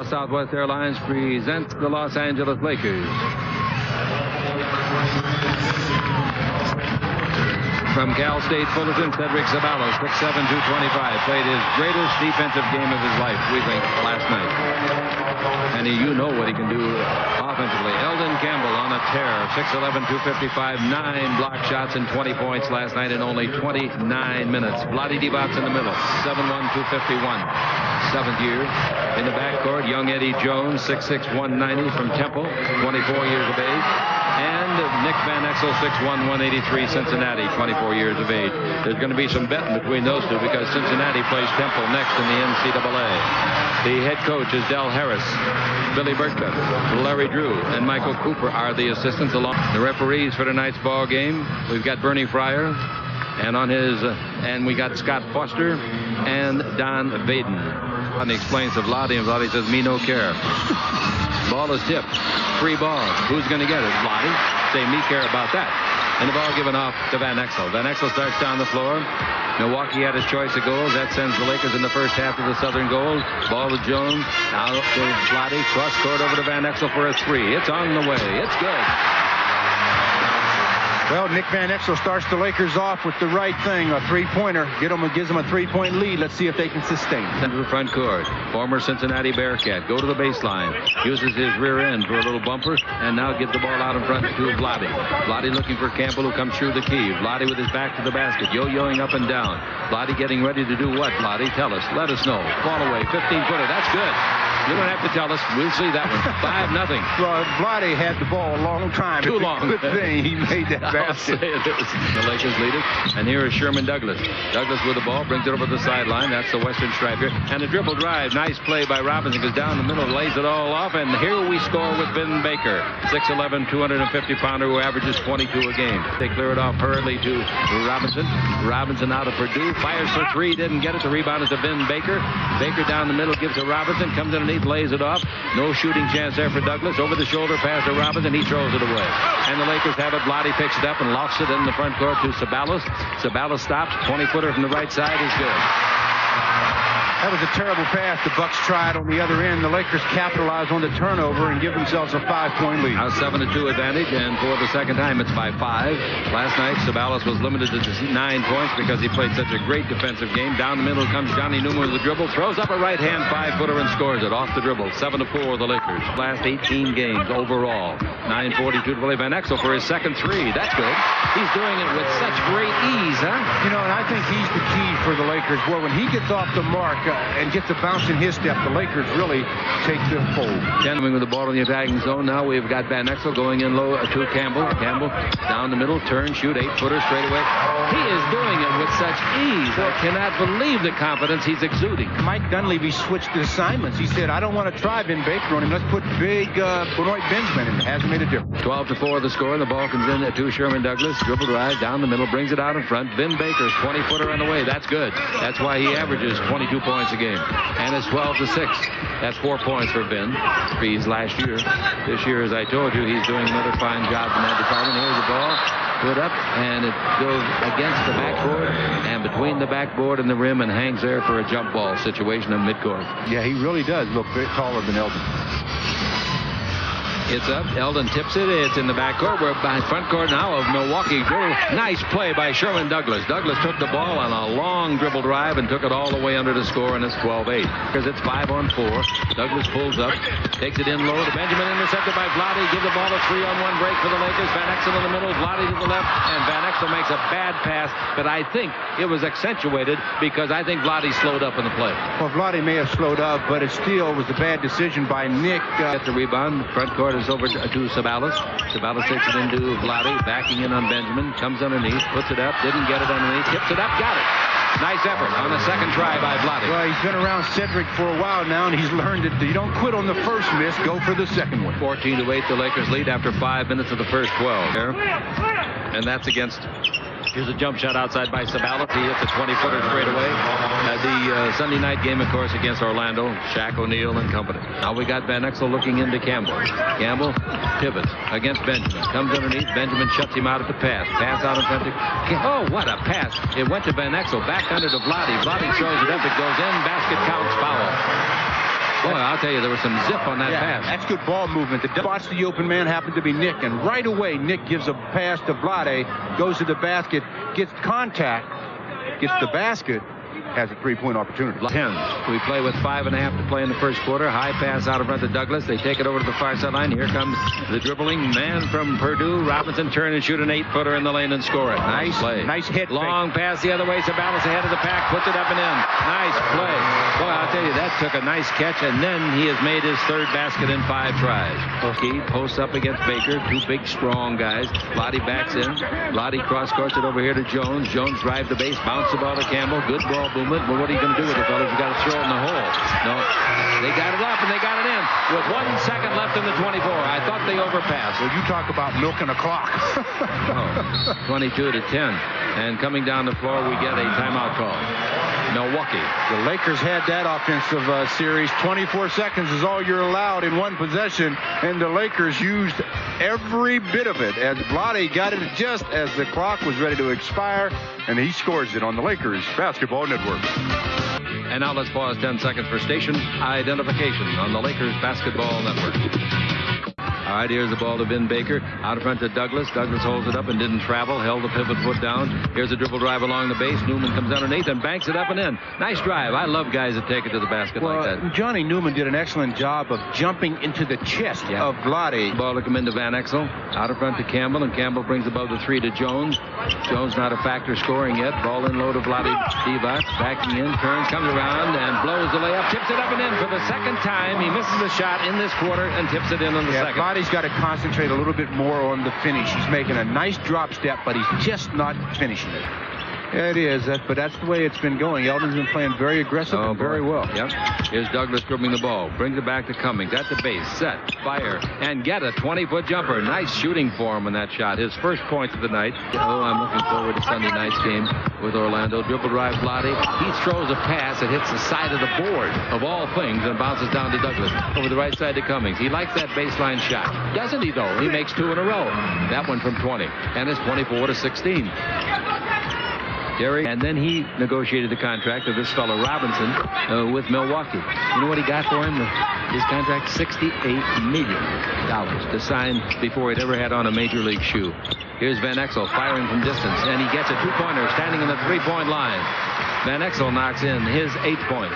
Southwest Airlines presents the Los Angeles Lakers. From Cal State Fullerton, Cedric Ceballos, 6'7", 225, played his greatest defensive game of his life, we think, last night. And you know what he can do offensively. Eldon Campbell on a tear, 6'11", 255, 9 block shots and 20 points last night in only 29 minutes. Vlade Divac in the middle, 7'1", 251, 7th year. In the backcourt, young Eddie Jones, 6'6", 190 from Temple, 24 years of age. And Nick Van Exel, 6'1", 183, Cincinnati, 24 years of age. There's going to be some betting between those two because Cincinnati plays Temple next in the NCAA. The head coach is Del Harris. Billy Burkett, Larry Drew, and Michael Cooper are the assistants. Along the referees for tonight's ball game. We've got Bernie Fryer, and we got Scott Foster and Don Vaden. And he explains to Vlade, and Vlade says, "Me no care." Ball is tipped. Free ball. Who's going to get it? Vlade. Say, "Me care about that." And the ball given off to Van Exel. Van Exel starts down the floor. Milwaukee had his choice of goals. That sends the Lakers in the first half of the Southern goal. Ball to Jones. Now to Vlade. Cross court over to Van Exel for a three. It's on the way. It's good. Well, Nick Van Exel starts the Lakers off with the right thing, a three-pointer. Gives them a three-point lead. Let's see if they can sustain it. Into the front court. Former Cincinnati Bearcat. Go to the baseline. Uses his rear end for a little bumper, and now gives the ball out in front to Vlade. Vlade looking for Campbell, who comes through the key. Vlade with his back to the basket, yo-yoing up and down. Vlade getting ready to do what, Vlade? Tell us. Let us know. Ball away. 15-footer. That's good. You don't have to tell us. We'll see that one. 5-0. Well, Vlade had the ball a long time. Too long. Good thing he made that basket. I'll say it is. The Lakers lead it. And here is Sherman Douglas. Douglas with the ball, brings it over the sideline. That's the Western Striker. And a dribble drive. Nice play by Robinson. Goes down the middle, lays it all off. And here we score with Vin Baker. 6'11", 250-pounder who averages 22 a game. They clear it off hurriedly to Robinson. Robinson out of Purdue. Fires for three. Didn't get it. The rebound is to Vin Baker. Baker down the middle, gives to Robinson. Comes underneath, lays it off. No shooting chance there for Douglas. Over the shoulder pass to Robinson. He throws it away. And the Lakers have it. Vlade picks it up and lofts it in the front court to Ceballos. Ceballos stops. 20-footer from the right side is good. That was a terrible pass. The Bucks tried on the other end. The Lakers capitalized on the turnover and give themselves a 5-point lead. Now 7-2 advantage, and for the second time, it's by 5. Last night, Ceballos was limited to 9 points because he played such a great defensive game. Down the middle comes Johnny Newman with the dribble, throws up a right-hand 5-footer and scores it off the dribble. 7-4 the Lakers. Last 18 games overall. 9:42 to play. Van Exel for his second three. That's good. He's doing it with such great ease, huh? You know, and I think he's the key for the Lakers. Well, when he gets off the mark and gets a bounce in his step, the Lakers really take the fold. Gentlemen with the ball in the attacking zone. Now we've got Van Exel going in low to Campbell. Campbell down the middle, turn, shoot, 8-footer straight away. He is doing it with such ease. I cannot believe the confidence he's exuding. Mike Dunleavy switched the assignments. He said, "I don't want to try Vin Baker on him. Let's put big Benoit Benjamin in." It hasn't made a difference. 12-4 the score, and the ball comes in to Sherman Douglas. Dribble drive down the middle, brings it out in front. Vin Baker's 20-footer on the way. That's good. That's why he averages 22 points a game. And it's 12-6. That's 4 points for Vin. Fees last year. This year, as I told you, he's doing another fine job in that department. Here's the ball. Put up, and it goes against the backboard and between the backboard and the rim and hangs there for a jump ball situation in midcourt. Yeah, he really does look a bit taller than Eldon. It's up. Eldon tips it. It's in the backcourt. We're by front court now of Milwaukee. Nice play by Sherman Douglas. Douglas took the ball on a long dribble drive and took it all the way under the score, and it's 12-8. Because it's 5-on-4. Douglas pulls up, takes it in low to Benjamin, intercepted by Vlade. Give the ball a 3-on-1 break for the Lakers. Van Exel in the middle, Vlade to the left, and Van Exel makes a bad pass, but I think it was accentuated because I think Vlade slowed up in the play. Well, Vlade may have slowed up, but it still was a bad decision by Nick. Get the rebound. Front court is over to Ceballos. Ceballos takes it into Vlade, backing in on Benjamin, comes underneath, puts it up, didn't get it underneath, tips it up, got it. Nice effort on the second try by Vlade. Well, he's been around Cedric for a while now, and he's learned that you don't quit on the first miss, go for the second one. 14-8, the Lakers lead after 5 minutes of the first 12. And that's against Here's a jump shot outside by Ceballos. He hits a 20-footer straight away. The Sunday night game, of course, against Orlando, Shaq O'Neal and company. Now we got Van Exel looking into Campbell. Campbell pivots against Benjamin. Comes underneath. Benjamin shuts him out at the pass. Pass out in front of... Oh, what a pass. It went to Van Exel. Back under to Vlade. Vlade throws it up. It goes in. Basket counts. Foul. Boy, I'll tell you, there was some zip on that pass. That's good ball movement. The spots the open man happened to be Nick, and right away Nick gives a pass to Vlade, goes to the basket, gets contact, gets the basket, has a three-point opportunity. 10. We play with 5.5 to play in the first quarter. High pass out in front of Douglas. They take it over to the far sideline. Here comes the dribbling man from Purdue. Robinson turn and shoot an 8-footer in the lane and score it. Nice play. Nice hit. Long pass the other way. Sabalos ahead of the pack. Puts it up and in. Nice play. Boy, I'll tell you, that took a nice catch, and then he has made his third basket in 5 tries. He posts up against Baker. 2 big, strong guys. Lottie backs in. Lottie cross-courts it over here to Jones. Jones drive the base. Bounce the ball to Campbell. Good ball movement. But what are you going to do with it, fellas? You got to throw it in the hole. No. They got it up, and they got it in with 1 second left in the 24. I thought they overpassed. Well, you talk about milking a clock. 22 to 10. And coming down the floor, we get a timeout call. Milwaukee. The Lakers had that offensive series. 24 seconds is all you're allowed in one possession, and the Lakers used every bit of it as Vlade got it just as the clock was ready to expire, and he scores it on the Lakers Basketball Network. And now let's pause 10 seconds for station identification on the Lakers Basketball Network. All right, here's the ball to Vin Baker. Out in front to Douglas. Douglas holds it up and didn't travel. Held the pivot foot down. Here's a dribble drive along the base. Newman comes underneath and banks it up and in. Nice drive. I love guys that take it to the basket like that. Johnny Newman did an excellent job of jumping into the chest of Vlade. Ball to come into Van Exel. Out in front to Campbell, and Campbell brings above the 3 to Jones. Jones not a factor scoring yet. Ball in low to Vlade Divac. Backing in, turns, comes around, and blows the layup. Tips it up and in for the second time. He misses a shot in this quarter and tips it in on the second. Vlade's got to concentrate a little bit more on the finish. He's making a nice drop step, but he's just not finishing it. Yeah, it is, but that's the way it's been going. Eldon's been playing very aggressive and very well. Yep. Here's Douglas dribbling the ball. Brings it back to Cummings. At the base. Set. Fire. And get a 20-foot jumper. Nice shooting for him on that shot. His first point of the night. Oh, I'm looking forward to Sunday night's game with Orlando. Dribble drive Vlade. He throws a pass that hits the side of the board, of all things, and bounces down to Douglas. Over the right side to Cummings. He likes that baseline shot. Doesn't he, though? He makes 2 in a row. That one from 20. And it's 24 to 16. Gary, and then he negotiated the contract of this fellow Robinson with Milwaukee. You know what he got for him? His contract, $68 million to sign before he'd ever had on a major league shoe. Here's Van Exel firing from distance, and he gets a 2-pointer standing in the 3-point line. Van Exel knocks in his 8th point,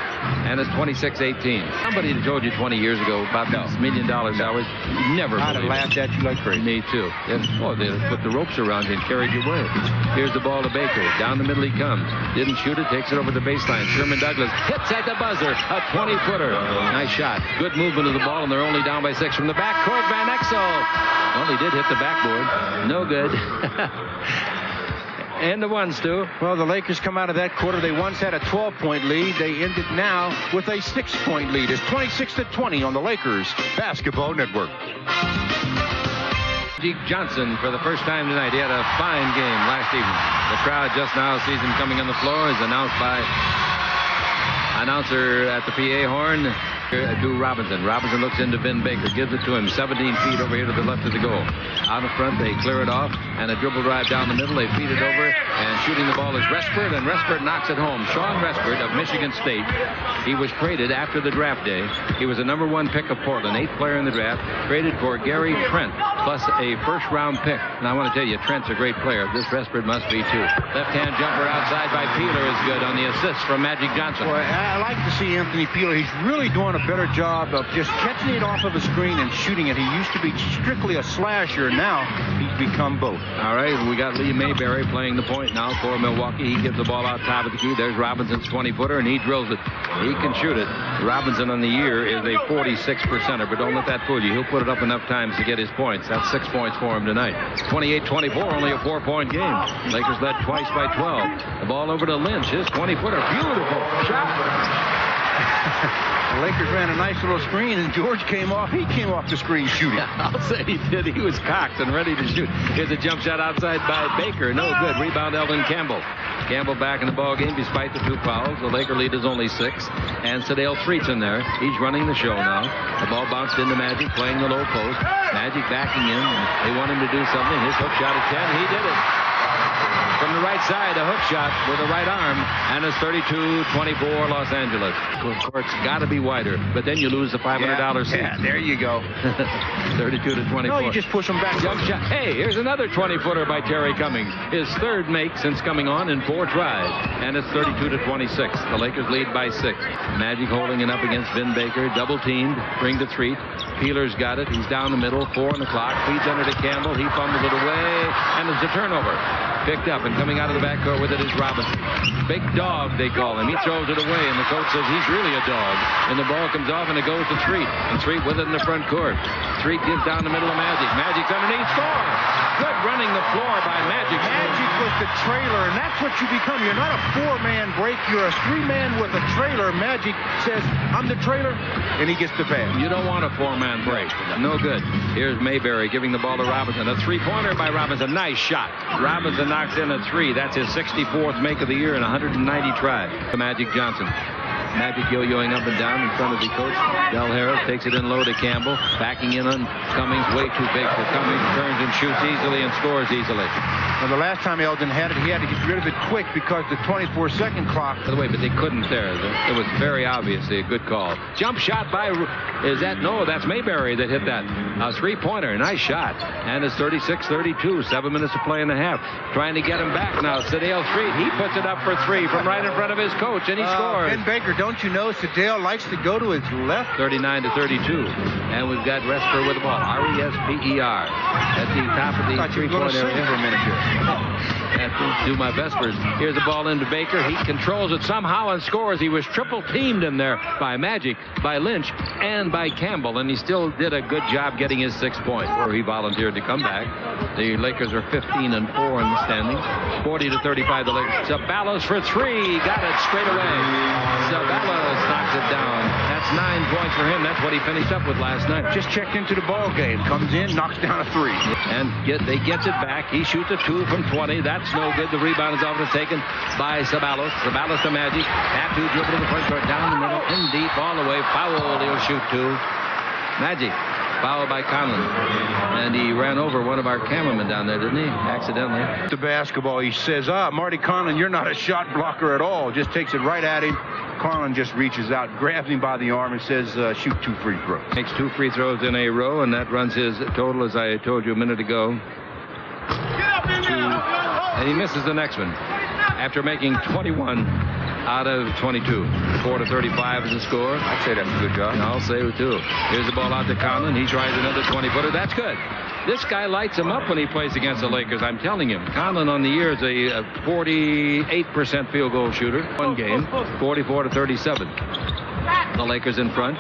and it's 26-18. Somebody had told you 20 years ago about this $1 million salaries. Never I'd have laughed at you like crazy. Me too. Yes. Oh, they put the ropes around you and carried you away. Here's the ball to Baker. Down the middle he comes. Didn't shoot it. Takes it over the baseline. Sherman Douglas hits at the buzzer. A 20-footer. Nice shot. Good movement of the ball, and they're only down by 6 from the backcourt. Van Exel. Well, he did hit the backboard. No good. And the 1, Stu. Well, the Lakers come out of that quarter. They once had a 12-point lead. They ended now with a 6-point lead. It's 26-20 on the Lakers Basketball Network. Magic Johnson for the first time tonight. He had a fine game last evening. The crowd just now sees him coming on the floor. Is announced by announcer at the PA horn. To Robinson. Robinson looks into Vin Baker, gives it to him 17 feet over here to the left of the goal. Out in front, they clear it off, and a dribble drive down the middle. They feed it over, and shooting the ball is Respert, and Respert knocks it home. Sean Respert of Michigan State. He was traded after the draft day. He was a number 1 pick of Portland, 8th player in the draft, traded for Gary Trent, plus a first-round pick. And I want to tell you, Trent's a great player. This Respert must be too. Left-hand jumper outside by Peeler is good on the assist from Magic Johnson. Boy, I like to see Anthony Peeler. He's really doing a better job of just catching it off of a screen and shooting it. He used to be strictly a slasher. Now he's become both. All right, we got Lee Mayberry playing the point now for Milwaukee. He gives the ball out top of the key. There's Robinson's 20-footer, and he drills it. He can shoot it. Robinson on the year is a 46%er, but don't let that fool you. He'll put it up enough times to get his points. That's 6 points for him tonight. 28-24, only a 4-point game. Lakers led twice by 12. The ball over to Lynch, his 20-footer. Beautiful shot. The Lakers ran a nice little screen, and George came off. He came off the screen shooting. I'll say he did. He was cocked and ready to shoot. Here's a jump shot outside by Baker. No good. Rebound Eldon Campbell. Campbell back in the ball game despite the 2 fouls. The Laker lead is only 6. And Sedale Threet's in there. He's running the show now. The ball bounced into Magic, playing the low post. Magic backing in. They want him to do something. His hook shot at 10. He did it. From from the right side, a hook shot with a right arm, and it's 32-24 Los Angeles. Of course, got to be wider, but then you lose the $500 seat. Yeah, there you go. 32-24. No, you just push them back. Jump shot. Hey, here's another 20-footer by Terry Cummings. His third make since coming on in 4 tries, and it's 32-26. The Lakers lead by 6. Magic holding it up against Vin Baker. Double teamed. Bring to Threet. Peeler's got it. He's down the middle. 4 on the clock. Feeds under to Campbell. He fumbles it away, and it's a turnover. Picked up, and coming out of the backcourt with it is Robinson. Big dog, they call him. He throws it away, and the coach says he's really a dog. And the ball comes off, and it goes to Threet. And Threet with it in the front court. Threet gives down the middle of Magic. Magic's underneath. Score! Good running the floor by Magic. Magic was the trailer, and that's what you become. You're not a 4-man break. You're a 3-man with a trailer. Magic says, I'm the trailer, and he gets the pass. You don't want a 4-man break. No good. Here's Mayberry giving the ball to Robinson. A 3-pointer by Robinson. Nice shot. Robinson knocks in a 3. That's his 64th make of the year in 190 tries. Magic Johnson. Magic yo-yoing up and down in front of the coach. Del Harris takes it in low to Campbell. Backing in on Cummings. Way too big for Cummings. Turns and shoots easily and scores easily. Well, the last time Eldon had it, he had to get rid of it quick because the 24-second clock. By the way, but they couldn't there. It was very obviously a good call. Jump shot by, no, that's Mayberry that hit that. A 3-pointer. Nice shot. And it's 36-32. 7 minutes to play and a half. Trying to get him back now. Sedale Threet. He puts it up for 3 from right in front of his coach, and he scores. Ben Baker, don't you know Sedale likes to go to his left? 39-32. And we've got Resper with the ball. Resper at the top of the three-point area. For a minute here. Have to do my Vespers. Here's the ball into Baker. He controls it somehow and scores. He was triple teamed in there by Magic, by Lynch, and by Campbell, and he still did a good job getting his 6 points, where he volunteered to come back. The Lakers are 15-4 in the standings. 40-35 the Lakers. Sabalos for 3. Got it straight away. Sabalos knocks it down. That's 9 points for him. That's what he finished up with last night. Just checked into the ball game. Comes in, knocks down a 3. And they gets it back. He shoots a 2 from 20. That's no good. The rebound is often taken by Sabalos. Sabalos to Magic. Tattoo dribble to the front court. Down the middle. In deep. All the way. Foul. He'll shoot 2. Magic. Fouled by Conlon. And he ran over one of our cameramen down there, didn't he? Accidentally. The basketball, he says, Marty Conlon, you're not a shot blocker at all. Just takes it right at him. Conlon just reaches out, grabs him by the arm, and says, shoot 2 free throws. Makes 2 free throws in a row, and that runs his total, as I told you a minute ago. And he misses the next one after making 21 out of 22. 4-35 is the score. I'd say that's a good job. I'll say it too. Here's the ball out to Conlon. He tries another 20-footer. That's good. This guy lights him up when he plays against the Lakers. I'm telling him. Conlon on the year is a 48% field goal shooter. One game, 44-37. The Lakers in front,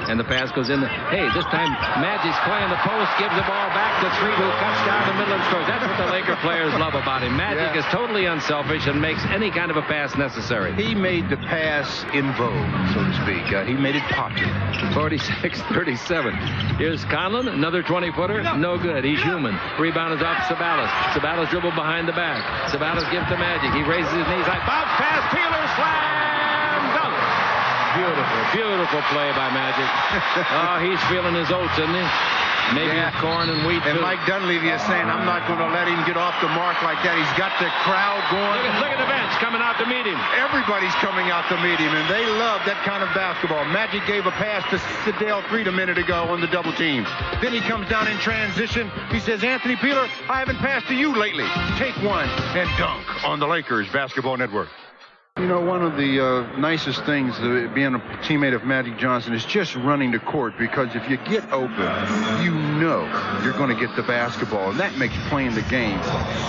and the pass goes in. Hey, this time Magic's playing the post, gives the ball back to Threet, who cuts down the middle and scores. That's what the Laker players love about him. Magic is totally unselfish and makes any kind of a pass necessary. He made the pass in vogue, so to speak. He made it popular. 46-37. Here's Conlon, another 20-footer. No good. He's human. Rebound is off Sabalos. Sabalos dribble behind the back. Sabalos gives to Magic. He raises his knees like bounce pass. Peeler slam dunk. Beautiful play by Magic. Oh, he's feeling his oats, isn't he? Maybe corn and wheat, and too. Mike Dunleavy is saying, I'm not going to let him get off the mark like that. He's got the crowd going. Look at the bench coming out to meet him. Everybody's coming out to meet him, and they love that kind of basketball. Magic gave a pass to Sedale Threet a minute ago on the double team. Then he comes down in transition. He says, Anthony Peeler, I haven't passed to you lately. Take one and dunk on the Lakers Basketball Network. You know, one of the nicest things being a teammate of Magic Johnson is just running the court, because if you get open, you know you're going to get the basketball, and that makes playing the game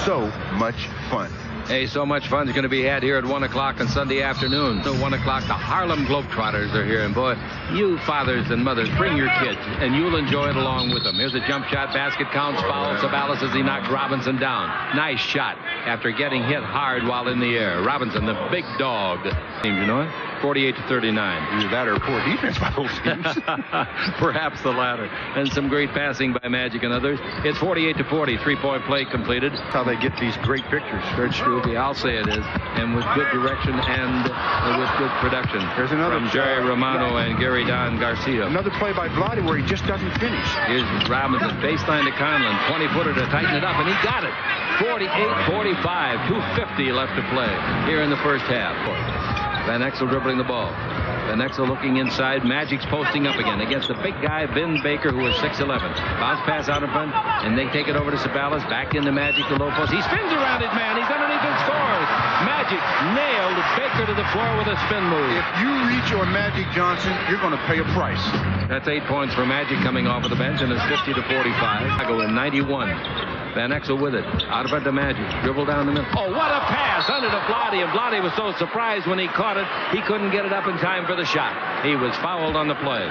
so much fun. Hey, so much fun is going to be had here at 1 o'clock on Sunday afternoon. So 1 o'clock, the Harlem Globetrotters are here. And boy, you fathers and mothers, bring your kids, and you'll enjoy it along with them. Here's a jump shot, basket counts, foul. Sabalos as he knocks Robinson down. Nice shot after getting hit hard while in the air. Robinson, the big dog. teams, you know it? 48-39. Either that or poor defense by those teams. Perhaps the latter. And some great passing by Magic and others. It's 48-40. 3-point play completed. That's how they get these great pictures. That's true. I'll say it is. And with good direction and with good production. There's another from Jerry Romano and Gary Don Garcia. Another play by Vlade where he just doesn't finish. Here's Robinson. Baseline to Conlon. 20-footer to tighten it up. And he got it. 48-45. 2:50 left to play here in the first half. Van Exel dribbling the ball. Van Exel looking inside. Magic's posting up again against the big guy, Vin Baker, who is 6'11". Bounce pass out in front, and they take it over to Sabalas. Back into Magic, the low post. He spins around it, man. He's underneath and scores. Magic nailed Baker to the floor with a spin move. If you reach on Magic Johnson, you're going to pay a price. That's 8 points for Magic coming off of the bench, and it's 50-45. I go in 91. Van Exel with it. Out of it to Magic. Dribble down the middle. Oh, what a pass under to Vlade. And Vlade was so surprised when he caught it, he couldn't get it up in time for the shot. He was fouled on the play.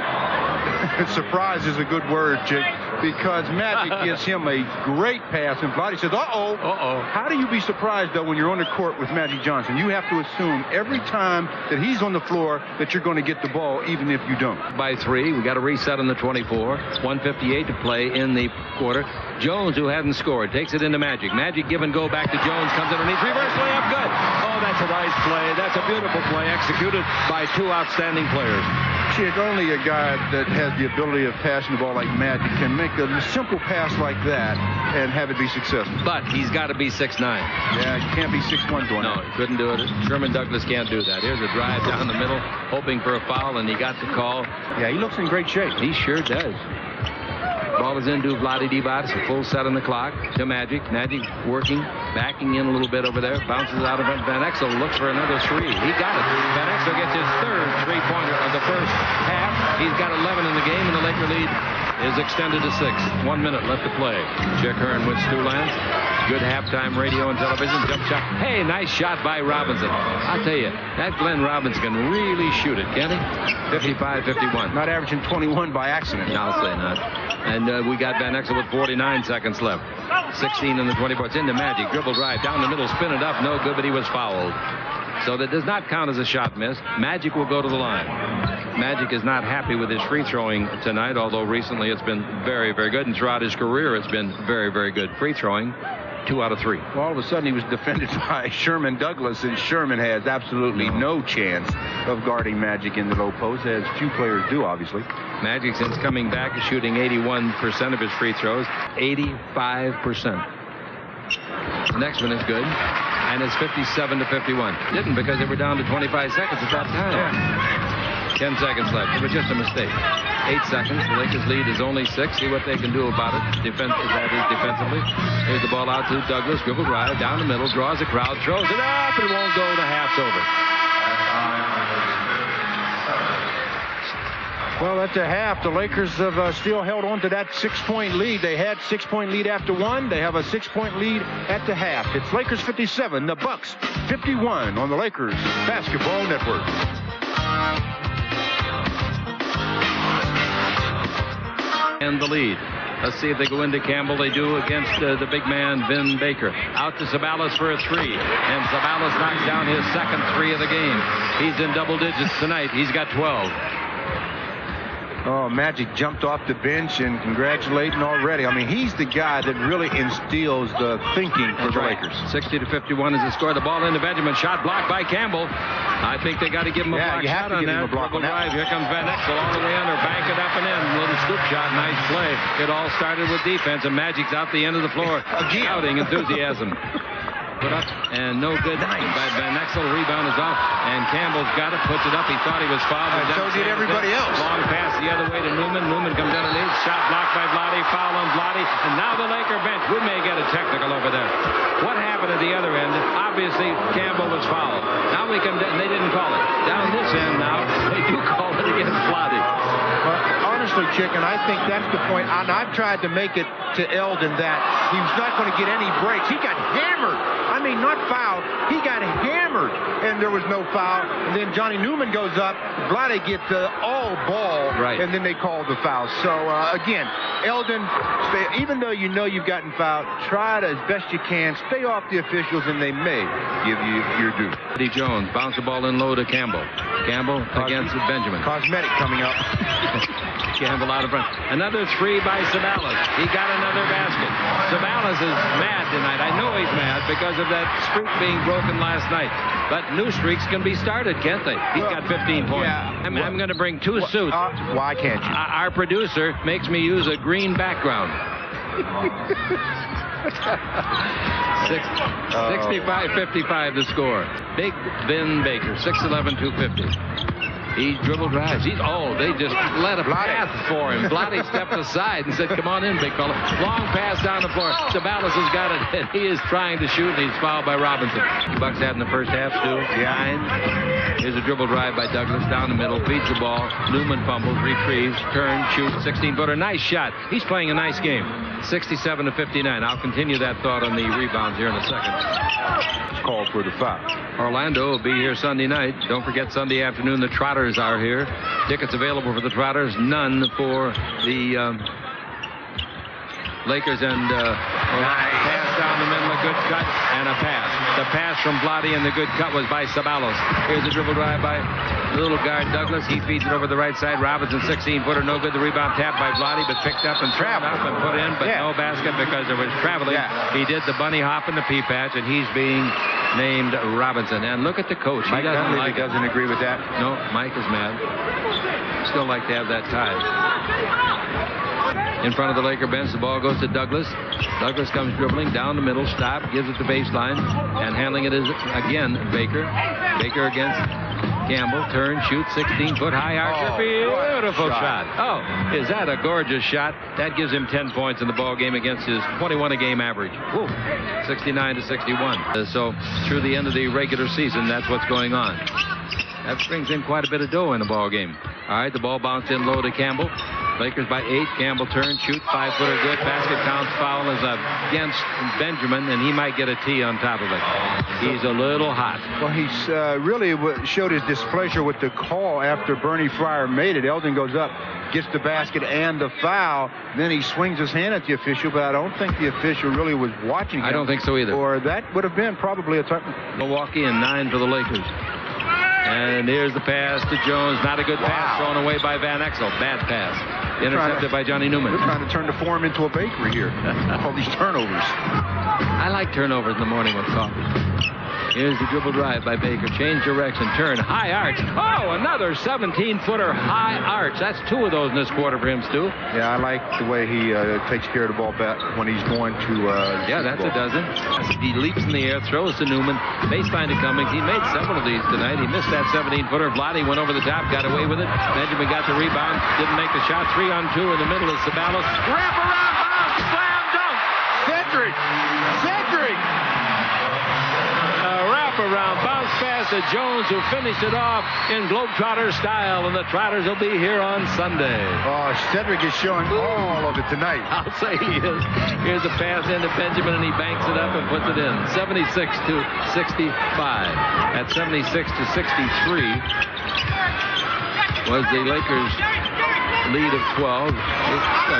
Surprise is a good word, Jake, because Magic gives him a great pass, and Vlade says, uh-oh. Uh-oh. How do you be surprised, though, when you're on the court with Magic Johnson? You have to assume every time that he's on the floor that you're going to get the ball, even if you don't. By 3. We got a reset on the 24. 1:58 to play in the quarter. Jones, who hadn't scored, takes it into Magic. Magic give and go back to Jones. Comes underneath. Reverse layup. Good. Oh, that's a nice play. That's a beautiful play executed by two outstanding players. Chick, only a guy that has the ability of passing the ball like Magic can make a simple pass like that and have it be successful. But he's got to be 6'9". Yeah, you can't be 6'1" doing that. No, he couldn't do it. Sherman Douglas can't do that. Here's a drive down the middle, hoping for a foul, and he got the call. Yeah, he looks in great shape. He sure does. Ball is into Vlade Divac. A full set on the clock to Magic. Magic working, backing in a little bit over there. Bounces out of it. Van Exel looks for another 3. He got it. Van Exel gets his third three-pointer of the first half. He's got 11 in the game, and the Laker lead is extended to 6. 1 minute left to play. Chick Hearn with Stu Lance. Good halftime radio and television. Jump shot. Hey, nice shot by Robinson. I'll tell you, that Glenn Robinson can really shoot it, can't he? 55-51. Not averaging 21 by accident. I'll say not. And we got Van Exel with 49 seconds left. 16 in the 24. It's into Magic. Dribble drive. Down the middle. Spin it up. No good, but he was fouled. So that does not count as a shot miss. Magic will go to the line. Magic is not happy with his free throwing tonight, although recently it's been very, very good. And throughout his career, it's been very, very good free throwing. 2 out of 3. Well, all of a sudden he was defended by Sherman Douglas, and Sherman has absolutely no chance of guarding Magic in the low post, as few players do, obviously. Magic, since coming back, is shooting 81% of his free throws. 85%. The next one is good, and it's 57-51. Didn't, because they were down to 25 seconds at that time. Yeah. 10 seconds left. It was just a mistake. 8 seconds. The Lakers lead is only 6. See what they can do about it. Defensively. Here's the ball out to Douglas. Dribble drive down the middle. Draws the crowd. Throws it up. It won't go. The half's over. Well, at the half, the Lakers have still held on to that 6-point lead. They had 6-point lead after 1. They have a 6-point lead at the half. It's Lakers 57, the Bucks 51 on the Lakers Basketball Network. And the lead. Let's see if they go into Campbell. They do against the big man, Vin Baker. Out to Sabalas for a 3. And Sabalas knocks down his second 3 of the game. He's in double digits tonight. He's got 12. Oh, Magic jumped off the bench and congratulating already. I mean, he's the guy that really instills the thinking for the Lakers. 60-51 is the score. The ball into Benjamin. Shot blocked by Campbell. I think they got to give him a block shot on that. Dribble drive. Here comes Van Exel all the way under. Bank it up and in. Little scoop shot. Nice play. It all started with defense, and Magic's out the end of the floor. Shouting enthusiasm. Put up and no good. Nice. Van Exel. Rebound is off, and Campbell's got it. Puts it up. He thought he was fouled. So did everybody else. Long pass the other way to Newman. Newman comes underneath. Shot blocked by Vlade. Foul on Vlade. And now the Laker bench. We may get a technical over there. What happened at the other end? Obviously, Campbell was fouled. Now they didn't call it. Down this end now, they do call it against Vlade. On honestly, Chicken, I think that's the point. And I've tried to make it to Eldon that he was not going to get any breaks. He got hammered. I mean, not fouled. He got hammered, and there was no foul. And then Johnny Newman goes up. Vlade gets the all ball, right, and then they call the foul. So, again, Eldon, even though you know you've gotten fouled, try to, as best you can, stay off the officials, and they may give you your due. Eddie Jones bounce the ball in low to Campbell. Campbell against Benjamin. Cosmetic coming up. Campbell out of front. Another three by Sabalas. He got another basket. Sabalas is mad tonight. I know he's mad because of that streak being broken last night. But new streaks can be started, can't they? He's got 15 points. Yeah. I'm going to bring two suits. Why can't you? Our producer makes me use a green background. 65-55 the score. Big Ben Baker, 6'11", 250. He dribble drives. They just let a path for him. Vlade stepped aside and said, come on in, big fella. Long pass down the floor. Sabalas has got it, and he is trying to shoot, and he's fouled by Robinson. Bucks had in the first half, Stu. Yeah. Here's a dribble drive by Douglas down the middle, feeds the ball. Newman fumbles, retrieves, turns, shoots, 16-footer. Nice shot. He's playing a nice game. 67-59. I'll continue that thought on the rebounds here in a second. It's called for the foul. Orlando will be here Sunday night. Don't forget Sunday afternoon the Trotters are here. Tickets available for the Trotters, none for the Lakers. And pass down the middle, a good cut and a pass. The pass from Vlade and the good cut was by Sabalos. Here's a dribble drive by little guard Douglas. He feeds it over the right side. Robinson, 16-footer, no good. The rebound tapped by Vlade, but picked up and traveled up and put in, but no basket because there was traveling. He did the bunny hop in the pea patch, and he's being named Robinson. And look at the coach. Mike doesn't agree with that. No, Mike is mad. Still like to have that tied. In front of the Laker bench, the ball goes to Douglas. Douglas comes dribbling down the middle, stop, gives it the baseline, and handling it is again Baker. Baker against Campbell, turn, shoot, 16-foot high archer. Beautiful shot. Oh, is that a gorgeous shot? That gives him 10 points in the ball game against his 21 a game average. 69-61. So through the end of the regular season, that's what's going on. That brings in quite a bit of dough in the ball game. All right, the ball bounced in low to Campbell. Lakers by 8. Campbell turns, shoot, 5-footer good. Basket counts. Foul is against Benjamin, and he might get a T on top of it. He's a little hot. Well, he's really showed his displeasure with the call after Bernie Fryer made it. Eldon goes up, gets the basket and the foul. Then he swings his hand at the official, but I don't think the official really was watching him. I don't think so either. Or that would have been probably a touchdown. Milwaukee and 9 for the Lakers. And here's the pass to Jones. Not a good pass thrown away by Van Exel. Bad pass. Intercepted by Johnny Newman. We're trying to turn the forum into a bakery here. All these turnovers. I like turnovers in the morning with coffee. Here's the dribble drive by Baker. Change direction. Turn. High arch. Oh, another 17-footer high arch. That's 2 of those in this quarter for him, Stu. Yeah, I like the way he takes care of the ball back when he's going to... yeah, that's a dozen. He leaps in the air, throws to Newman. Baseline to Cummings. He made several of these tonight. He missed that 17-footer. Vlade went over the top, got away with it. Benjamin got the rebound. Didn't make the shot. 3-on-2 in the middle of Sabalos. Wrap around, bounce, slam dunk. Cedric. Around, bounce pass to Jones, who finished it off in Globetrotter style, and the Trotters will be here on Sunday. Oh, Cedric is showing all of it tonight. I'll say he is. Here's a pass into Benjamin, and he banks it up and puts it in. 76-65. At 76-63 was the Lakers' lead of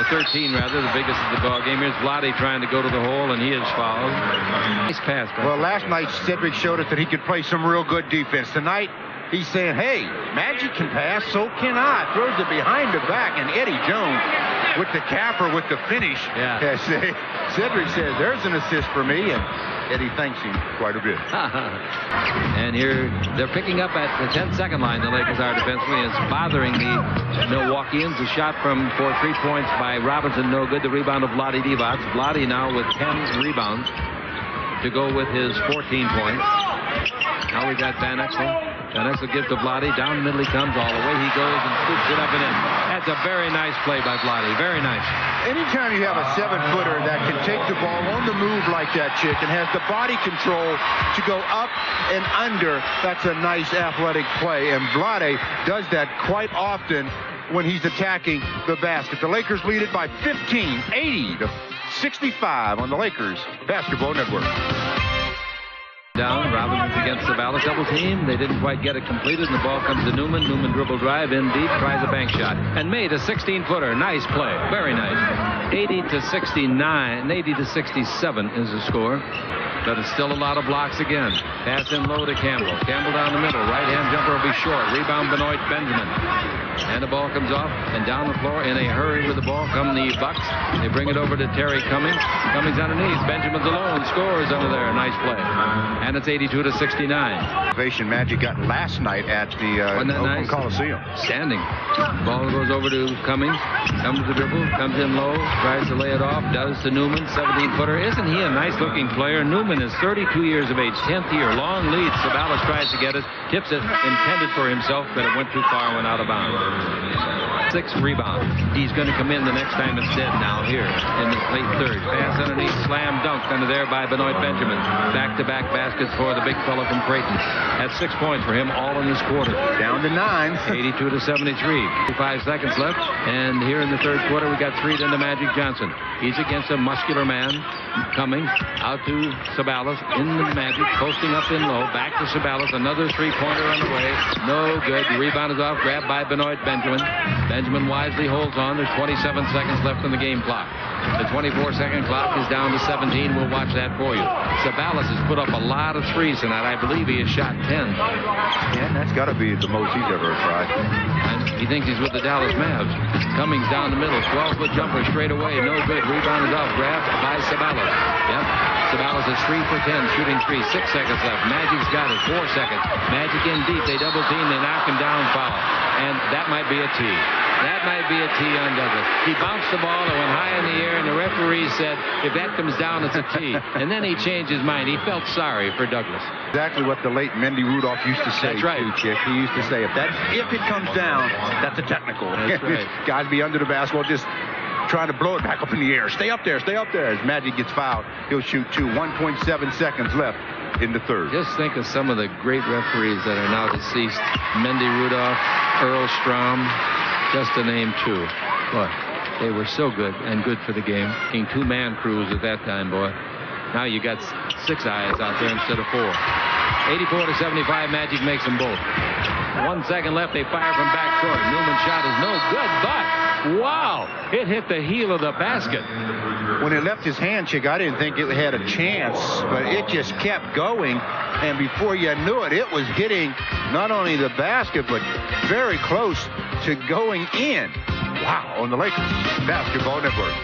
13 rather, the biggest of the ball game. Here's Vlade trying to go to the hole, and he is fouled. Nice pass. Well, last night Cedric showed us that he could play some real good defense. Tonight he's saying, hey, Magic can pass, so can I. Throws it behind the back, and Eddie Jones with the capper, with the finish. Yeah. Cedric says, there's an assist for me, and Eddie thanks him quite a bit. And here they're picking up at the 10-second line. The Lakers are defensively. It's bothering the Milwaukeeans. A shot for 3 points by Robinson, no good. The rebound of Vlade Divac. Vlade now with 10 rebounds to go with his 14 points. Now we got Van Exel. Van Exel gives to Vlade. Down the middle he comes. All the way he goes and scoops it up and in. That's a very nice play by Vlade. Very nice. Anytime you have a 7-footer that can take the ball on the move like that, Chick, and has the body control to go up and under, that's a nice athletic play. And Vlade does that quite often. when he's attacking the basket. The Lakers lead it by 15, 80-65 on the Lakers Basketball Network. Down, Robinson's against Sabalas, double team. They didn't quite get it completed, and the ball comes to Newman. Newman dribble drive in deep, tries a bank shot, and made a 16-footer. Nice play, very nice. 80-69, 80-67 is the score. But it's still a lot of blocks again. Pass in low to Campbell. Campbell down the middle. Right-hand jumper will be short. Rebound Benoit Benjamin. And the ball comes off, and down the floor in a hurry with the ball come the Bucks. They bring it over to Terry Cummings. Cummings underneath. Benjamin's alone. Scores under there. Nice play. And it's 82-69. Ovation Magic got last night at the Oakland Coliseum. Standing. Ball goes over to Cummings. Comes to the dribble. Comes in low. Tries to lay it off. Does to Newman. 17-footer. Isn't he a nice-looking player? Newman is 32 years of age. 10th year. Long lead. Sabalas tries to get it. Tips it. Intended for himself, but it went too far. Went out of bounds. 6 rebounds. He's going to come in the next time it's dead now here in the late third. Pass underneath, slam dunk under there by Benoit Benjamin. Back-to-back baskets for the big fella from Creighton. That's 6 points for him all in this quarter. Down to 9. 82-73. 5 seconds left. And here in the third quarter, we got 3 into Magic Johnson. He's against a muscular man. Cummings out to Sabalas in the Magic, posting up in low. Back to Sabalas. Another 3-pointer on the way. No good. The rebound is off. Grabbed by Benoit Benjamin. Benjamin wisely holds on. There's 27 seconds left on the game clock. The 24-second clock is down to 17. We'll watch that for you. Sabalas has put up a lot of threes tonight. I believe he has shot 10. Yeah, that's got to be the most he's ever tried. And he thinks he's with the Dallas Mavs. Cummings down the middle. 12-foot jumper straight away. No good. Rebound is off. Grabbed by Sabalas. Yep. Sabalas is 3 for 10, shooting 3. 6 seconds left. Magic's got it. 4 seconds. Magic in deep. They double team. They knock him down. Foul. And that might be a tee. That might be a tee on Douglas. He bounced the ball. It went high in the air, and the referee said, if that comes down, it's a tee. And then he changed his mind. He felt sorry for Douglas. Exactly what the late Mendy Rudolph used to say. That's right. Too, Chick. He used to say, if it comes down, that's a technical. That's right. Guys be under the basketball, just trying to blow it back up in the air. Stay up there. Stay up there. As Magic gets fouled, he'll shoot 2. 1.7 seconds left in the third. Just think of some of the great referees that are now deceased. Mendy Rudolph, Earl Strom, just to name 2. Boy, they were so good and good for the game. 2-man crews at that time, boy. Now you got 6 eyes out there instead of 4. 84-75, Magic makes them both. 1 second left, they fire from backcourt. Newman's shot is no good, but wow, it hit the heel of the basket. When it left his hand, Chick, I didn't think it had a chance, but it just kept going, and before you knew it, it was hitting not only the basket, but very close to going in. Wow, on the Lakers Basketball Network.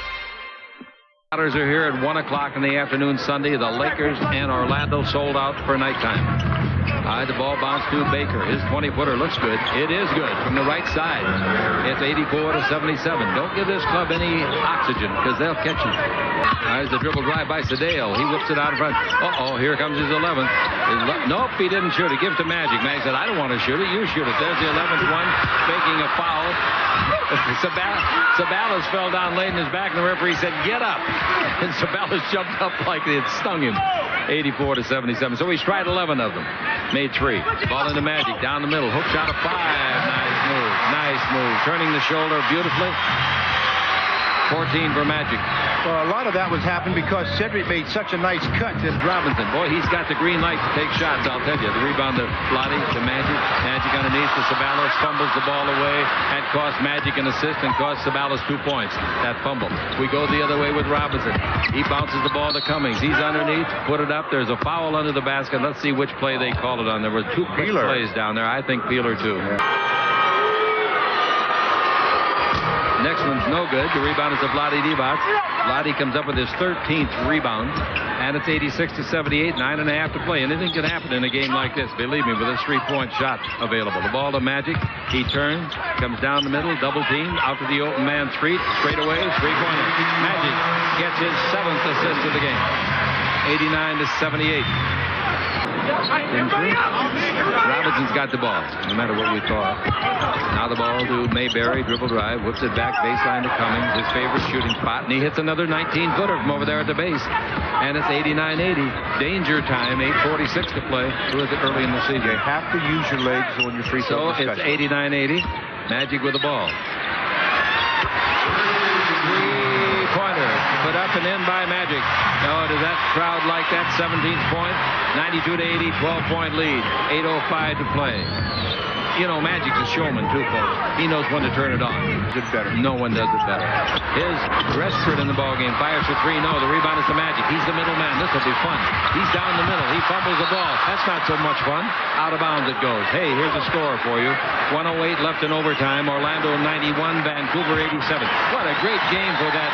Are here at 1 o'clock in the afternoon Sunday. The Lakers and Orlando sold out for nighttime. The ball bounced to Baker. His 20-footer looks good. It is good from the right side. It's 84-77. Don't give this club any oxygen because they'll catch you. There's the dribble drive by Sedale. He whips it out in front. Uh-oh, here comes his 11th. Nope, he didn't shoot it. Give it to Magic. Magic said, I don't want to shoot it. You shoot it. There's the 11th one, faking a foul. Sabalas fell down late in his back, and the referee said, get up. And Sabalas jumped up like it stung him. 84-77. So he's tried 11 of them. Made 3. Ball into Magic. Down the middle. Hook shot of 5. Nice move. Nice move. Turning the shoulder beautifully. 14 for Magic. Well, a lot of that was happening because Cedric made such a nice cut to Robinson. Boy, he's got the green light to take shots, I'll tell you. The rebound to Lottie, to Magic. Magic underneath to Sabalas. Fumbles the ball away. That cost Magic an assist and cost Sabalas 2 points. That fumble. We go the other way with Robinson. He bounces the ball to Cummings. He's underneath. Put it up. There's a foul under the basket. Let's see which play they call it on. There were 2 quick plays down there. I think Peeler, too. Yeah. Next one's no good. The rebound is to Vlade Divac. Vlade comes up with his 13th rebound. And it's 86-78, 9.5 to play. Anything can happen in a game like this, believe me, with a 3-point shot available. The ball to Magic. He turns, comes down the middle, double teamed, out to the open man straight away, 3-pointer. Magic gets his 7th assist of the game. 89-78. Robinson's got the ball, no matter what we thought. Now the ball to Mayberry, dribble drive, whips it back, baseline to Cummings, his favorite shooting spot, and he hits another 19-footer from over there at the base. And it's 89-80. Danger time, 8:46 to play. Early in the season. You have to use your legs on your free throw. So it's 89-80. Magic with the ball. Three-pointer put up and in by Magic. Oh, does that crowd like that? 17th point, 92-80, 12-point lead, 8:05 to play. You know, Magic's a showman, too, folks. He knows when to turn it on. Does it better. No one does it better. Here's Restford in the ballgame. Fires for three. No, the rebound is to Magic. He's the middleman. This will be fun. He's down the middle. He fumbles the ball. That's not so much fun. Out of bounds it goes. Hey, here's a score for you. 1:08 left in overtime. Orlando 91, Vancouver 87. What a great game for that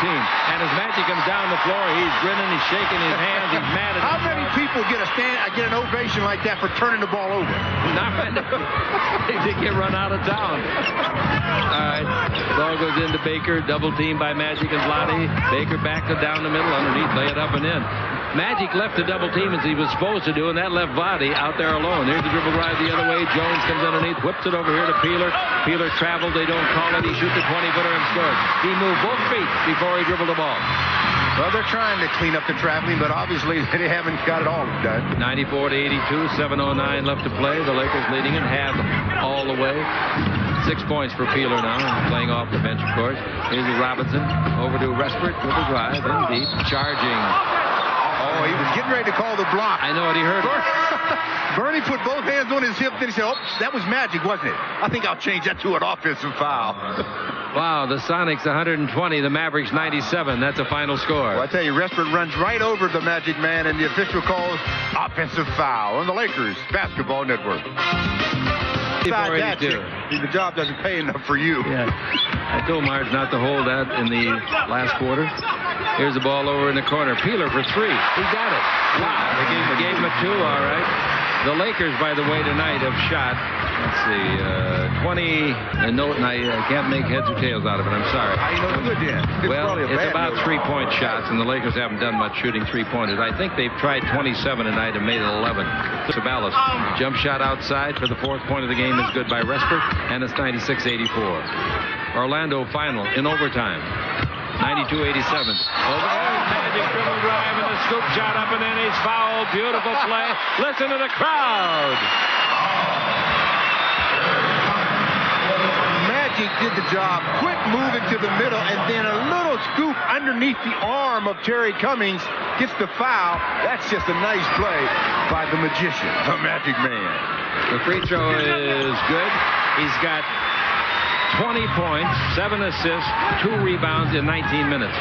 team. And as Magic comes down the floor, he's grinning, he's shaking his hands, he's mad at How many people get an ovation like that for turning the ball over? Not many. They get run out of town. All right. Ball goes into Baker. Double team by Magic and Vlade. Baker back to down the middle. Underneath. Lay it up and in. Magic left the double team as he was supposed to do, and that left Vlade out there alone. Here's the dribble drive the other way. Jones comes underneath. Whips it over here to Peeler. Peeler traveled. They don't call it. He shoots a 20-footer and scores. He moved both feet before he dribbled the ball. Well, they're trying to clean up the traveling, but obviously they haven't got it all done. 94-82, 7:09 left to play. The Lakers leading it half all the way. 6 points for Peeler now, playing off the bench, of course. Here's Robinson over to Restford with the drive, in deep, charging. Oh, he was getting ready to call the block. I know it. He heard it. Bernie put both hands on his hip, then he said, "Oh, that was Magic, wasn't it? I think I'll change that to an offensive foul." Wow, the Sonics 120, the Mavericks 97. That's a final score. Well, I tell you, Restford runs right over the Magic man, and the official calls offensive foul on the Lakers Basketball Network. Besides that, the job doesn't pay enough for you. Yeah. I told Marge not to hold that in the last quarter. Here's the ball over in the corner. Peeler for three. He got it. Wow. They gave him a two, all right. The Lakers, by the way, tonight have shot, let's see, 20, and I can't make heads or tails out of it. I'm sorry. How do you know the good then? Well, it's about 3-point shots, and the Lakers haven't done much shooting three-pointers. I think they've tried 27 tonight and made it 11. Sabalas, jump shot outside for the fourth point of the game is good by Restford, and it's 96-84. Orlando final in overtime. 92-87. Magic dribble drive and the scoop shot up and in. He's fouled. Beautiful play. Listen to the crowd. Magic did the job. Quick move into the middle and then a little scoop underneath the arm of Terry Cummings. Gets the foul. That's just a nice play by the magician, the Magic Man. The free throw is good. He's got 20 points, 7 assists, 2 rebounds in 19 minutes.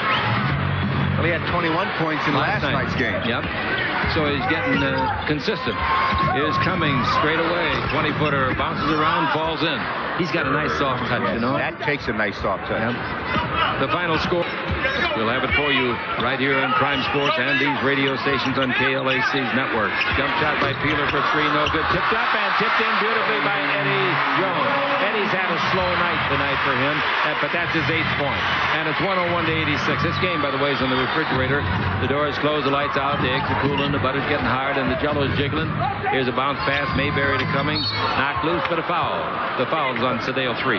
Well, he had 21 points in last night's game. Yep. So he's getting consistent. Here's Cummings straight away. 20-footer bounces around, falls in. He's got a nice soft touch, you know. That takes a nice soft touch. Yep. The final score. We'll have it for you right here on Prime Sports and these radio stations on KLAC's network. Jump shot by Peeler for three, no good. Tipped up and tipped in beautifully by Eddie Jones. Eddie's had a slow night tonight for him, but that's his 8th point. And it's 101-86. This game, by the way, is in the refrigerator. The door is closed, the lights out, the eggs are cooling, the butter's getting hard, and the jello is jiggling. Here's a bounce pass, Mayberry to Cummings. Knocked loose, but a foul. The foul is on Sedale 3.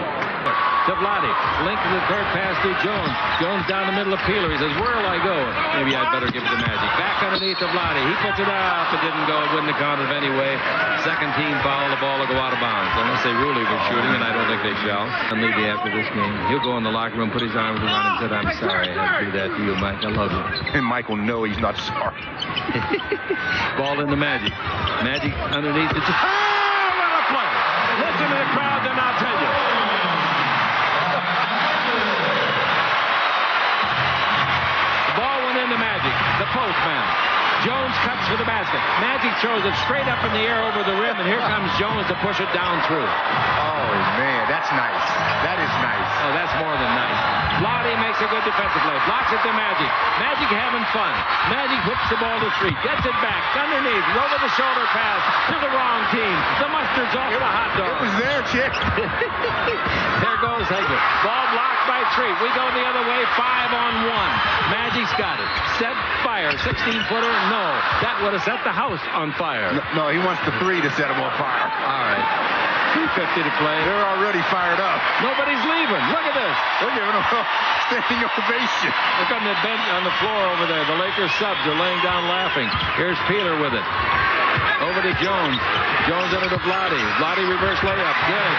To Vlade. Link to the third pass to Jones. Jones down the middle of Peeler. He says, where will I go? Maybe I'd better give it to Magic. Back underneath to Vlade. He puts it up. It didn't go. It wouldn't have counted anyway. Second team foul. The ball will go out of bounds. Unless they really were shooting, and I don't think they shall. And maybe after this game, he'll go in the locker room, put his arms around him, and said, I'm sorry I had to do that to you, Mike. I love you. And Mike will know he's not sorry. Ball in the Magic. Magic underneath. It's what a play. Listen to the crowd, then I'll tell you. The Magic, the postman. Jones cuts for the basket. Magic throws it straight up in the air over the rim, and here comes Jones to push it down through. Oh, man, that's nice. That is nice. Oh, that's more than nice. Vlade makes a good defensive play. Blocks it to Magic. Magic having fun. Magic whips the ball to three. Gets it back. Underneath. Over-the-shoulder pass to the wrong team. The mustard's off the hot dog. It was there, Chick. There goes Hager. Ball blocked by three. We go the other way. 5-on-1. Magic's got it. Set fire. 16-footer. No. That would have set the house on fire. No, he wants the three to set him on fire. All right. 3:50 to play. They're already fired up. Nobody's leaving. Look at this. They're giving him a standing ovation. Look on the bench on the floor over there. The Lakers subs are laying down laughing. Here's Peeler with it. Over to Jones. Jones into the Vlade. Vlade reverse layup. Good.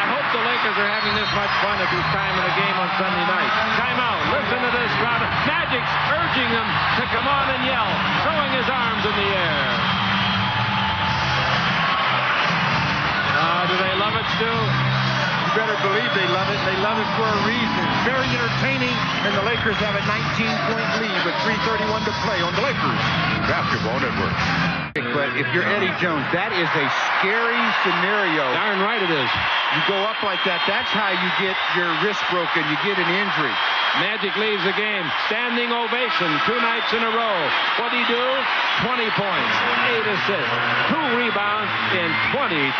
I hope the Lakers are having this much fun at this time of the game on Sunday night. Timeout. Listen to this crowd. Magic's urging them to come on and yell, throwing his arms in the air. Do they love it, Stu? You better believe they love it. They love it for a reason. Very entertaining, and the Lakers have a 19-point lead with 3:31 to play on the Lakers Basketball Network. But if you're Eddie Jones, that is a scary scenario. Darn right it is. You go up like that, that's how you get your wrist broken, you get an injury. Magic leaves the game. Standing ovation 2 nights in a row. What'd he do? 20 points, 8 assists, 2 rebounds in 22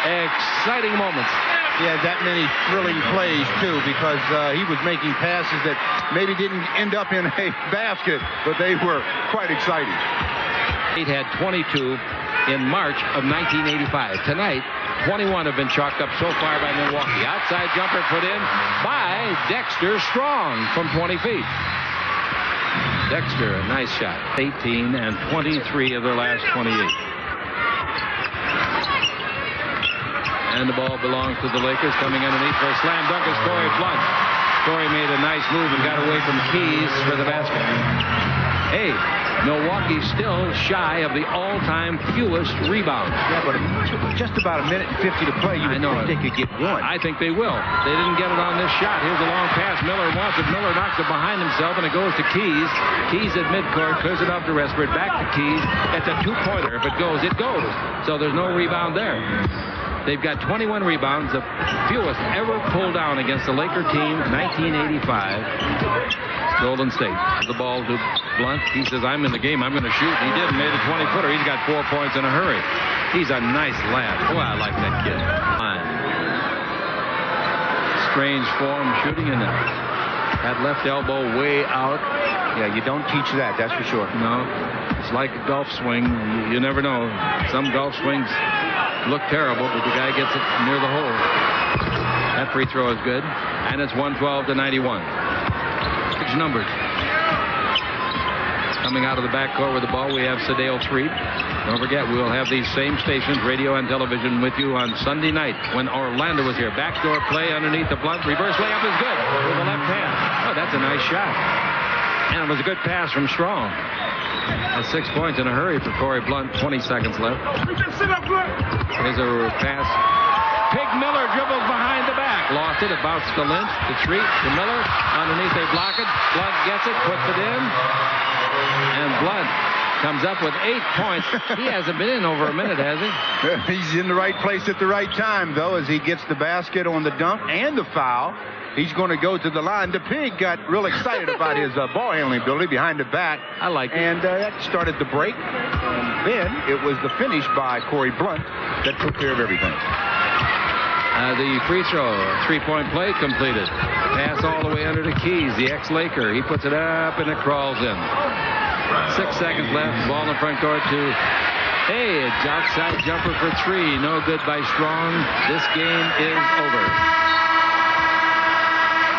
exciting moments. Yeah, that many thrilling plays, too, because he was making passes that maybe didn't end up in a basket, but they were quite exciting. He had 22 in March of 1985. Tonight, 21 have been chalked up so far by Milwaukee. Outside jumper put in by Dexter Strong from 20 feet. Dexter, a nice shot. 18 and 23 of their last 28. And the ball belongs to the Lakers. Coming underneath for a slam dunk is Corey Blunt. Corey made a nice move and got away from Keys for the basket. Hey, Milwaukee's still shy of the all-time fewest rebounds. Yeah, but just about a minute and 50 to play. You think they could get one. I think they will. They didn't get it on this shot. Here's a long pass. Miller wants it. Miller knocks it behind himself, and it goes to Keys. Keys at midcourt, clears it off to Restford. Back to Keys. It's a 2-pointer. If it goes, it goes. So there's no rebound there. They've got 21 rebounds, the fewest ever pulled down against the Laker team, 1985. Golden State. The ball to Blunt. He says, I'm in the game. I'm going to shoot. He did. Made a 20-footer. He's got 4 points in a hurry. He's a nice lad. Boy, I like that kid. Fine. Strange form shooting in there. That left elbow way out. Yeah, you don't teach that. That's for sure. No. It's like a golf swing. You never know. Some golf swings look terrible, but the guy gets it near the hole. That free throw is good. And it's 112 to 91. Huge numbers. Coming out of the backcourt with the ball, we have Sedale Threep. Don't forget, we will have these same stations, radio and television, with you on Sunday night when Orlando is here. Backdoor play underneath the Blunt. Reverse layup is good with the left hand. Oh, that's a nice shot. And it was a good pass from Strong. That's 6 points in a hurry for Corey Blunt. 20 seconds left. Here's a pass. Pig Miller dribbles behind the back. Lost it. It bounced to Lynch. To Treat. To Miller. Underneath, they block it. Blunt gets it. Puts it in. And Blunt comes up with 8 points. He hasn't been in over a minute, has he? He's in the right place at the right time, though, as he gets the basket on the dunk and the foul. He's going to go to the line. The Pig got real excited about his ball handling ability behind the back. I like it. And that started the break. And then it was the finish by Corey Blunt that took care of everything. The free throw, 3-point play completed. Pass all the way under to Keys, the ex-Laker. He puts it up and it crawls in. 6 seconds left. Ball in the front court to Hey, it's outside jumper for 3. No good by Strong. This game is over.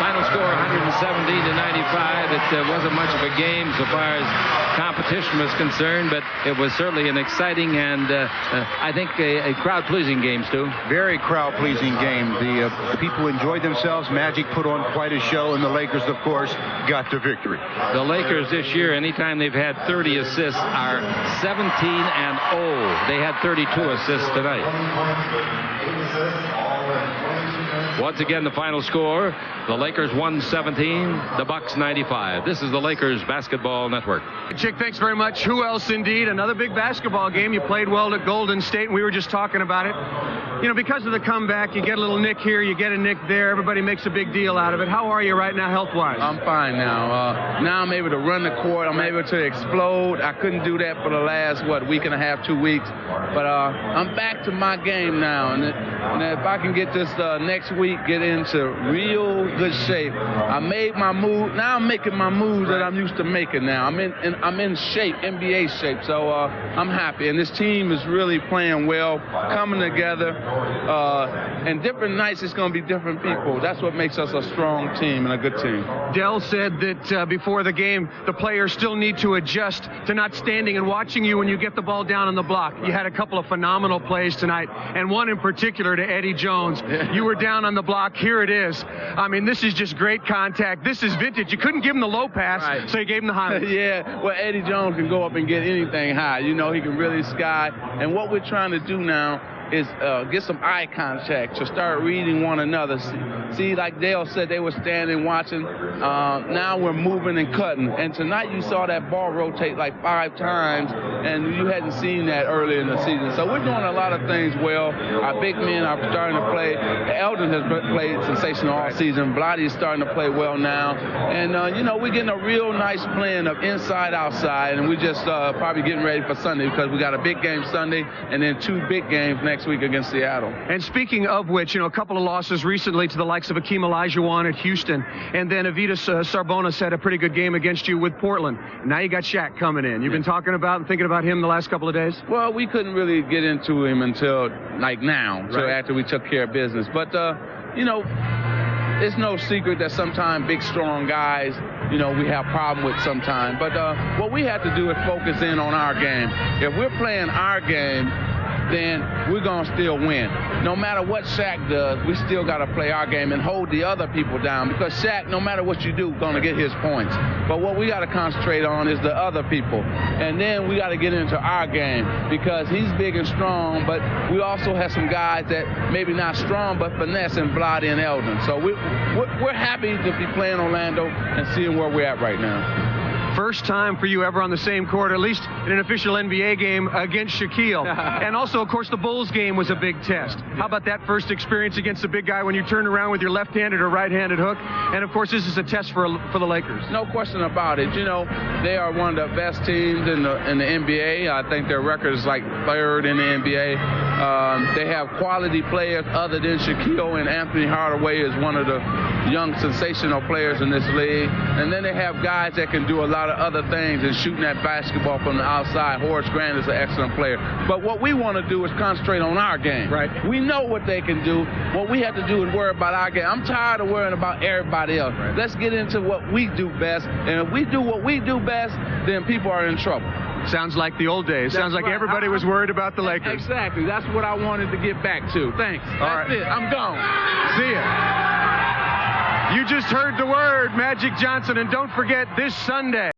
Final score 117 to 95. It wasn't much of a game so far as competition was concerned, but it was certainly an exciting and I think a crowd-pleasing game, Stu. Very crowd-pleasing game. The people enjoyed themselves. Magic put on quite a show, and the Lakers, of course, got the victory. The Lakers this year, anytime they've had 30 assists, are 17-0. They had 32 assists tonight. Once again, the final score, the Lakers 117, the Bucks 95. This is the Lakers Basketball Network. Chick, thanks very much. Who else indeed? Another big basketball game. You played well at Golden State, and we were just talking about it. You know, because of the comeback, you get a little nick here, you get a nick there. Everybody makes a big deal out of it. How are you right now, health-wise? I'm fine now. Now I'm able to run the court. I'm able to explode. I couldn't do that for the last, week and a half, 2 weeks. But I'm back to my game now. And if I can get this next week, week, get into real good shape. I made my move. Now I'm making my moves that I'm used to making now. I'm in shape, NBA shape. So I'm happy. And this team is really playing well, coming together. And different nights, it's going to be different people. That's what makes us a strong team and a good team. Dell said that before the game, the players still need to adjust to not standing and watching you when you get the ball down on the block. You had a couple of phenomenal plays tonight, and one in particular to Eddie Jones. You were down on the block. Here it is. I mean, this is just great contact. This is vintage. You couldn't give him the low pass, right, so you gave him the high. Yeah, well, Eddie Jones can go up and get anything high. You know, he can really sky. And what we're trying to do now is get some eye contact to start reading one another. See, like Dale said, they were standing watching. Now we're moving and cutting. And tonight you saw that ball rotate like 5 times, and you hadn't seen that earlier in the season. So we're doing a lot of things well. Our big men are starting to play. Eldon has played sensational all season. Blotty is starting to play well now. And, you know, we're getting a real nice blend of inside, outside, and we're just probably getting ready for Sunday because we got a big game Sunday and then 2 big games next week against Seattle. And speaking of which, you know, a couple of losses recently to the likes of Akeem Olajuwon at Houston, and then Avitas Sarbonis had a pretty good game against you with Portland. Now you got Shaq coming in. You've been talking about and thinking about him the last couple of days? Well, we couldn't really get into him until like now, so after we took care of business. But, you know, it's no secret that sometimes big, strong guys, you know, we have problem with sometimes. But what we have to do is focus in on our game. If we're playing our game, then we're going to still win. No matter what Shaq does, we still got to play our game and hold the other people down, because Shaq, no matter what you do, going to get his points. But what we got to concentrate on is the other people. And then we got to get into our game, because he's big and strong, but we also have some guys that maybe not strong, but finesse in Blotty and Eldon. So we're happy to be playing Orlando and seeing where we're at right now. First time for you ever on the same court, at least in an official NBA game against Shaquille. And also, of course, the Bulls game was a big test. How about that first experience against the big guy when you turned around with your left-handed or right-handed hook? And, of course, this is a test for the Lakers. No question about it. You know, they are one of the best teams in the NBA. I think their record is like 3rd in the NBA. They have quality players other than Shaquille, and Anthony Hardaway is one of the young, sensational players in this league. And then they have guys that can do a lot of other things and shooting that basketball from the outside. Horace Grant is an excellent player. But what we want to do is concentrate on our game. Right. We know what they can do. What we have to do is worry about our game. I'm tired of worrying about everybody else. Right. Let's get into what we do best. And if we do what we do best, then people are in trouble. Sounds like the old days. Sounds like right. Everybody was worried about the Lakers. Exactly. That's what I wanted to get back to. Thanks. That's it. I'm gone. See ya. You just heard the word, Magic Johnson. And don't forget, this Sunday.